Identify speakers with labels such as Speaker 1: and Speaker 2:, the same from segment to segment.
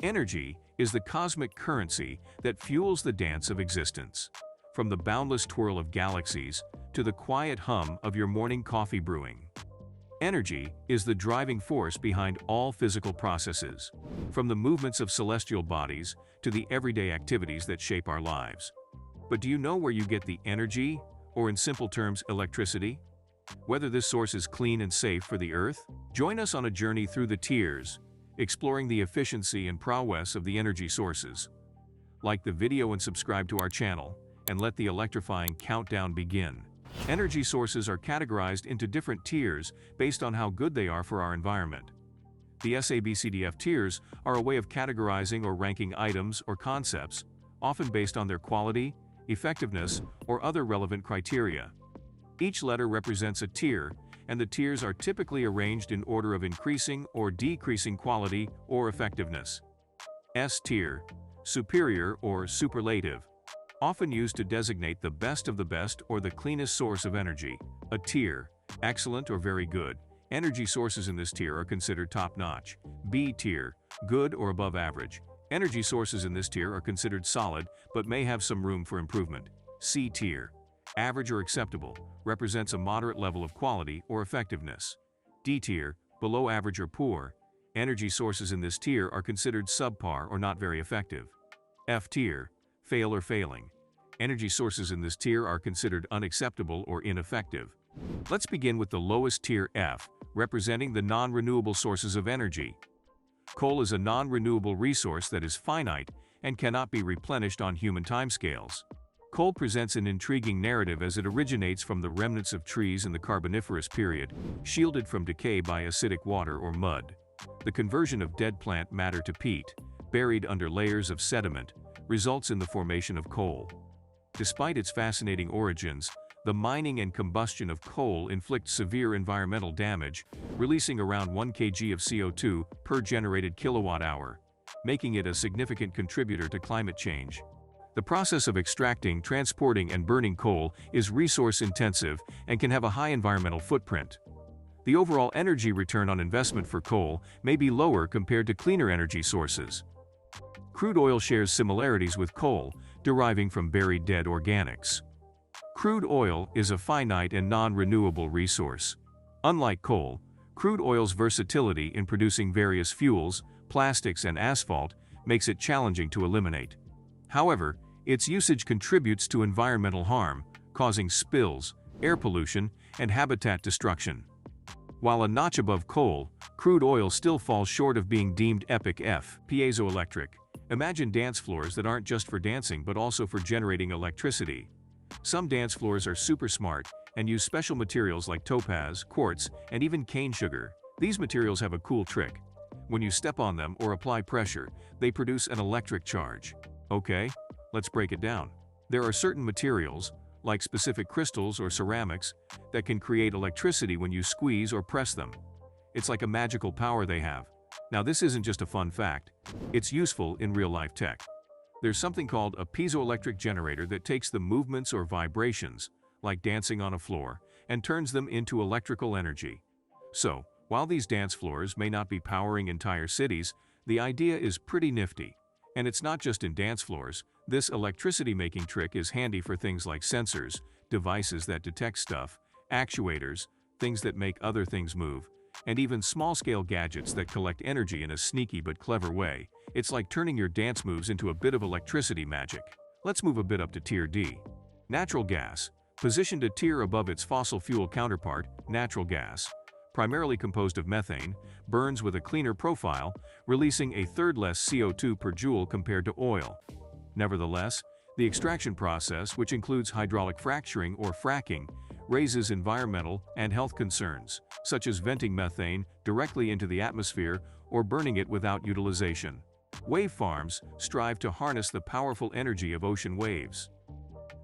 Speaker 1: Energy is the cosmic currency that fuels the dance of existence. From the boundless twirl of galaxies to the quiet hum of your morning coffee brewing. Energy is the driving force behind all physical processes, from the movements of celestial bodies to the everyday activities that shape our lives. But do you know where you get the energy, or in simple terms, electricity? Whether this source is clean and safe for the Earth? Join us on a journey through the tiers, exploring the efficiency and prowess of the energy sources. Like the video and subscribe to our channel, and let the electrifying countdown begin. Energy sources are categorized into different tiers based on how good they are for our environment. The SABCDF tiers are a way of categorizing or ranking items or concepts, often based on their quality, effectiveness, or other relevant criteria. Each letter represents a tier, and the tiers are typically arranged in order of increasing or decreasing quality or effectiveness. S tier, superior or superlative, often used to designate the best of the best or the cleanest source of energy. A tier, excellent or very good. Energy sources in this tier are considered top-notch. B tier, good or above average. Energy sources in this tier are considered solid but may have some room for improvement. C tier, average or acceptable, represents a moderate level of quality or effectiveness. D tier, below average or poor. Energy sources in this tier are considered subpar or not very effective. F tier, fail or failing. Energy sources in this tier are considered unacceptable or ineffective. Let's begin with the lowest tier F, representing the non-renewable sources of energy. Coal is a non-renewable resource that is finite and cannot be replenished on human timescales. Coal presents an intriguing narrative as it originates from the remnants of trees in the Carboniferous period, shielded from decay by acidic water or mud. The conversion of dead plant matter to peat, buried under layers of sediment, results in the formation of coal. Despite its fascinating origins, the mining and combustion of coal inflicts severe environmental damage, releasing around 1 kg of CO2 per generated kilowatt-hour, making it a significant contributor to climate change. The process of extracting, transporting, and burning coal is resource-intensive and can have a high environmental footprint. The overall energy return on investment for coal may be lower compared to cleaner energy sources. Crude oil shares similarities with coal, deriving from buried dead organics. Crude oil is a finite and non-renewable resource. Unlike coal, crude oil's versatility in producing various fuels, plastics, and asphalt makes it challenging to eliminate. However, its usage contributes to environmental harm, causing spills, air pollution, and habitat destruction. While a notch above coal, crude oil still falls short of being deemed epic F. Piezoelectric. Imagine dance floors that aren't just for dancing but also for generating electricity. Some dance floors are super smart and use special materials like topaz, quartz, and even cane sugar. These materials have a cool trick. When you step on them or apply pressure, they produce an electric charge. Okay, let's break it down. There are certain materials, like specific crystals or ceramics, that can create electricity when you squeeze or press them. It's like a magical power they have. Now, this isn't just a fun fact. It's useful in real-life tech. There's something called a piezoelectric generator that takes the movements or vibrations, like dancing on a floor, and turns them into electrical energy. So, while these dance floors may not be powering entire cities, the idea is pretty nifty. And it's not just in dance floors. This electricity-making trick is handy for things like sensors, devices that detect stuff, actuators, things that make other things move, and even small-scale gadgets that collect energy in a sneaky but clever way. It's like turning your dance moves into a bit of electricity magic. Let's move a bit up to Tier D. Natural gas. Positioned a tier above its fossil fuel counterpart, natural gas, primarily composed of methane, burns with a cleaner profile, releasing a third less CO2 per joule compared to oil. Nevertheless, the extraction process, which includes hydraulic fracturing or fracking, raises environmental and health concerns, such as venting methane directly into the atmosphere or burning it without utilization. Wave farms strive to harness the powerful energy of ocean waves.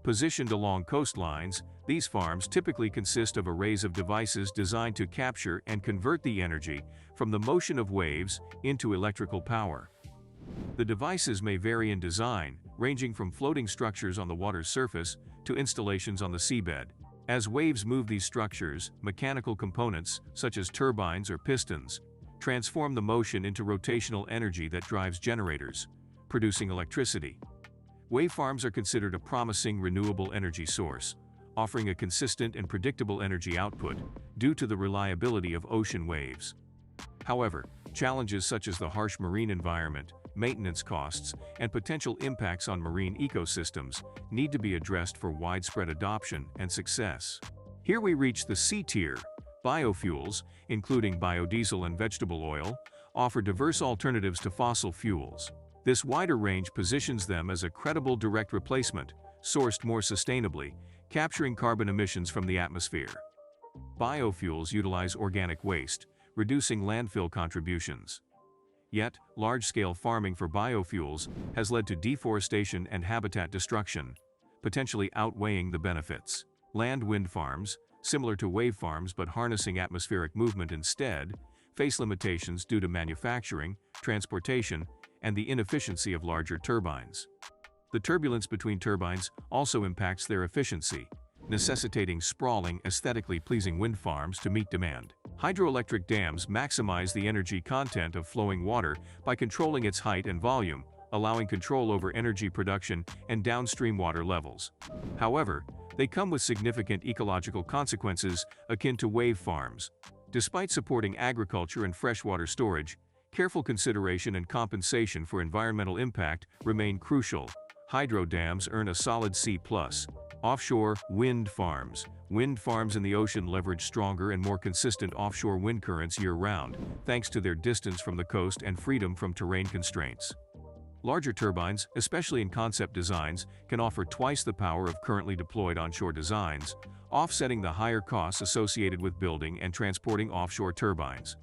Speaker 1: Positioned along coastlines, these farms typically consist of arrays of devices designed to capture and convert the energy from the motion of waves into electrical power. The devices may vary in design, ranging from floating structures on the water's surface to installations on the seabed. As waves move these structures, mechanical components, such as turbines or pistons, transform the motion into rotational energy that drives generators, producing electricity. Wave farms are considered a promising renewable energy source, offering a consistent and predictable energy output due to the reliability of ocean waves. However, challenges such as the harsh marine environment, maintenance costs, and potential impacts on marine ecosystems need to be addressed for widespread adoption and success. Here we reach the C tier. Biofuels, including biodiesel and vegetable oil, offer diverse alternatives to fossil fuels. This wider range positions them as a credible direct replacement, sourced more sustainably, capturing carbon emissions from the atmosphere. Biofuels utilize organic waste, reducing landfill contributions. Yet, large-scale farming for biofuels has led to deforestation and habitat destruction, potentially outweighing the benefits. Land wind farms, similar to wave farms but harnessing atmospheric movement instead, face limitations due to manufacturing, transportation, and the inefficiency of larger turbines. The turbulence between turbines also impacts their efficiency, necessitating sprawling, aesthetically pleasing wind farms to meet demand. Hydroelectric dams maximize the energy content of flowing water by controlling its height and volume, allowing control over energy production and downstream water levels. However, they come with significant ecological consequences akin to wave farms. Despite supporting agriculture and freshwater storage, careful consideration and compensation for environmental impact remain crucial. Hydro dams earn a solid C+. Offshore wind farms. Wind farms in the ocean leverage stronger and more consistent offshore wind currents year-round, thanks to their distance from the coast and freedom from terrain constraints. Larger turbines, especially in concept designs, can offer twice the power of currently deployed onshore designs, offsetting the higher costs associated with building and transporting offshore turbines.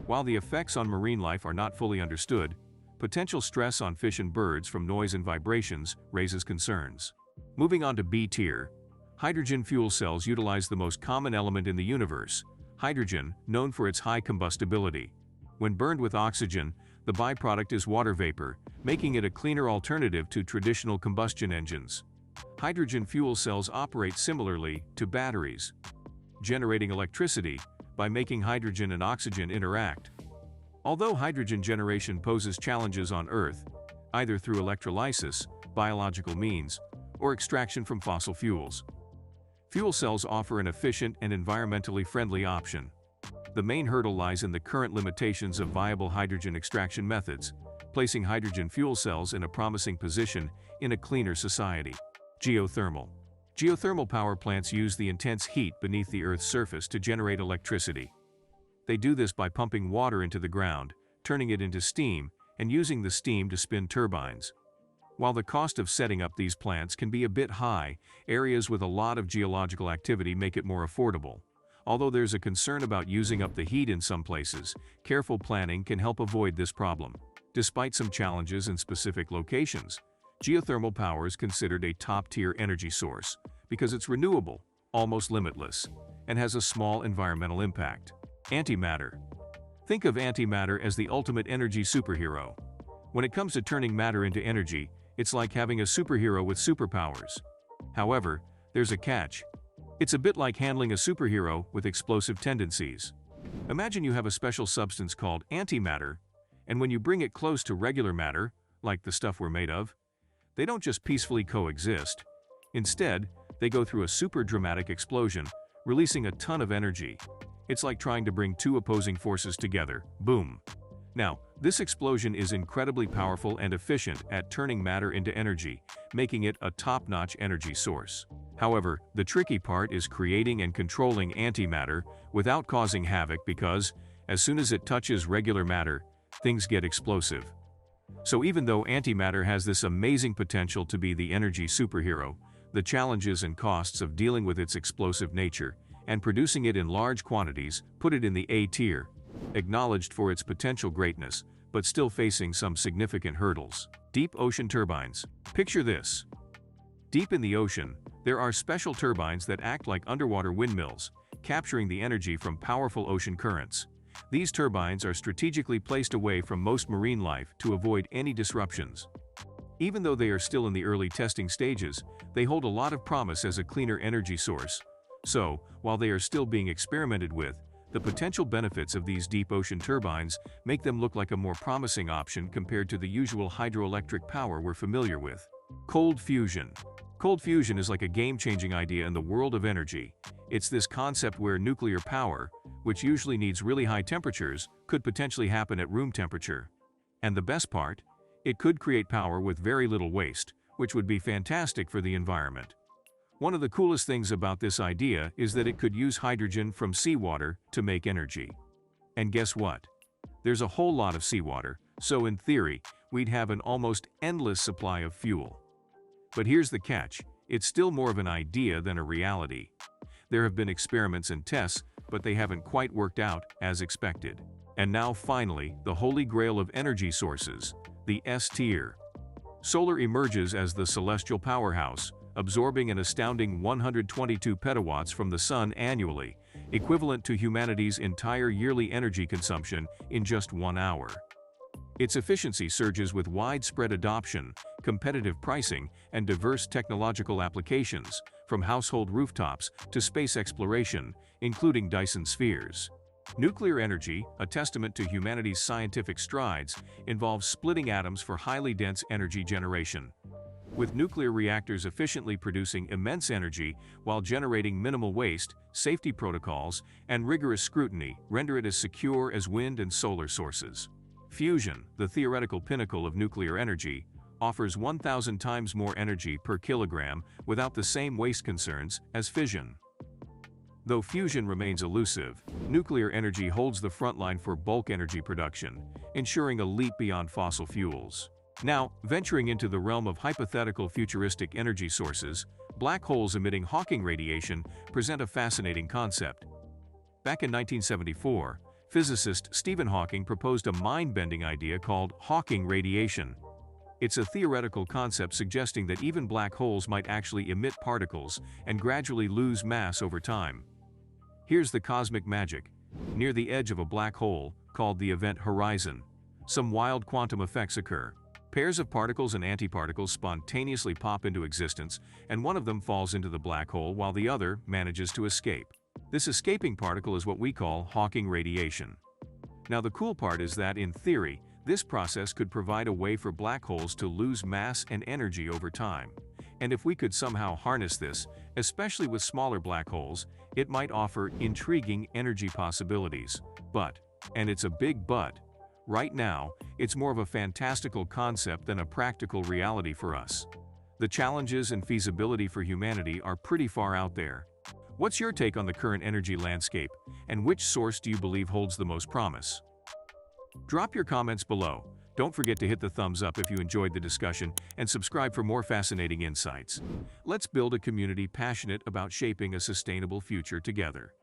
Speaker 1: While the effects on marine life are not fully understood, potential stress on fish and birds from noise and vibrations raises concerns. Moving on to B tier, hydrogen fuel cells utilize the most common element in the universe, hydrogen, known for its high combustibility. When burned with oxygen, the byproduct is water vapor, making it a cleaner alternative to traditional combustion engines. Hydrogen fuel cells operate similarly to batteries, generating electricity by making hydrogen and oxygen interact. Although hydrogen generation poses challenges on Earth, either through electrolysis, biological means, or extraction from fossil fuels, fuel cells offer an efficient and environmentally friendly option. The main hurdle lies in the current limitations of viable hydrogen extraction methods, placing hydrogen fuel cells in a promising position in a cleaner society. Geothermal. Geothermal power plants use the intense heat beneath the Earth's surface to generate electricity. They do this by pumping water into the ground, turning it into steam, and using the steam to spin turbines. While the cost of setting up these plants can be a bit high, areas with a lot of geological activity make it more affordable. Although there's a concern about using up the heat in some places, careful planning can help avoid this problem. Despite some challenges in specific locations, geothermal power is considered a top-tier energy source because it's renewable, almost limitless, and has a small environmental impact. Antimatter. Think of antimatter as the ultimate energy superhero. When it comes to turning matter into energy, it's like having a superhero with superpowers. However, there's a catch. It's a bit like handling a superhero with explosive tendencies. Imagine you have a special substance called antimatter, and when you bring it close to regular matter, like the stuff we're made of, they don't just peacefully coexist. Instead, they go through a super dramatic explosion, releasing a ton of energy. It's like trying to bring two opposing forces together. Boom. Now, this explosion is incredibly powerful and efficient at turning matter into energy, making it a top-notch energy source. However, the tricky part is creating and controlling antimatter without causing havoc because, as soon as it touches regular matter, things get explosive. So even though antimatter has this amazing potential to be the energy superhero, the challenges and costs of dealing with its explosive nature and producing it in large quantities put it in the A tier, acknowledged for its potential greatness, but still facing some significant hurdles. Deep ocean turbines. Picture this. Deep in the ocean, there are special turbines that act like underwater windmills, capturing the energy from powerful ocean currents. These turbines are strategically placed away from most marine life to avoid any disruptions. Even though they are still in the early testing stages, they hold a lot of promise as a cleaner energy source. So, while they are still being experimented with, The potential benefits of these deep ocean turbines make them look like a more promising option compared to the usual hydroelectric power we're familiar with. Cold fusion. Cold fusion is like a game-changing idea in the world of energy. It's this concept where nuclear power, which usually needs really high temperatures, could potentially happen at room temperature. And the best part? It could create power with very little waste, which would be fantastic for the environment. One of the coolest things about this idea is that it could use hydrogen from seawater to make energy. And guess what? There's a whole lot of seawater, so in theory, we'd have an almost endless supply of fuel. But here's the catch, it's still more of an idea than a reality. There have been experiments and tests, but they haven't quite worked out as expected. And now finally, the holy grail of energy sources, the S-tier. Solar emerges as the celestial powerhouse, absorbing an astounding 122 petawatts from the sun annually, equivalent to humanity's entire yearly energy consumption in just 1 hour. Its efficiency surges with widespread adoption, competitive pricing, and diverse technological applications, from household rooftops to space exploration, including Dyson spheres. Nuclear energy, a testament to humanity's scientific strides, involves splitting atoms for highly dense energy generation. With nuclear reactors efficiently producing immense energy while generating minimal waste, safety protocols, and rigorous scrutiny render it as secure as wind and solar sources. Fusion, the theoretical pinnacle of nuclear energy, offers 1,000 times more energy per kilogram without the same waste concerns as fission. Though fusion remains elusive, nuclear energy holds the front line for bulk energy production, ensuring a leap beyond fossil fuels. Now, venturing into the realm of hypothetical futuristic energy sources, black holes emitting Hawking radiation present a fascinating concept. Back in 1974, physicist Stephen Hawking proposed a mind-bending idea called Hawking radiation. It's a theoretical concept suggesting that even black holes might actually emit particles and gradually lose mass over time. Here's the cosmic magic. Near the edge of a black hole, called the event horizon, some wild quantum effects occur. Pairs of particles and antiparticles spontaneously pop into existence, and one of them falls into the black hole while the other manages to escape. This escaping particle is what we call Hawking radiation. Now the cool part is that, in theory, this process could provide a way for black holes to lose mass and energy over time. And if we could somehow harness this, especially with smaller black holes, it might offer intriguing energy possibilities. But, and it's a big but, right now, it's more of a fantastical concept than a practical reality for us. The challenges and feasibility for humanity are pretty far out there. What's your take on the current energy landscape, and which source do you believe holds the most promise? Drop your comments below. Don't forget to hit the thumbs up if you enjoyed the discussion, and subscribe for more fascinating insights. Let's build a community passionate about shaping a sustainable future together.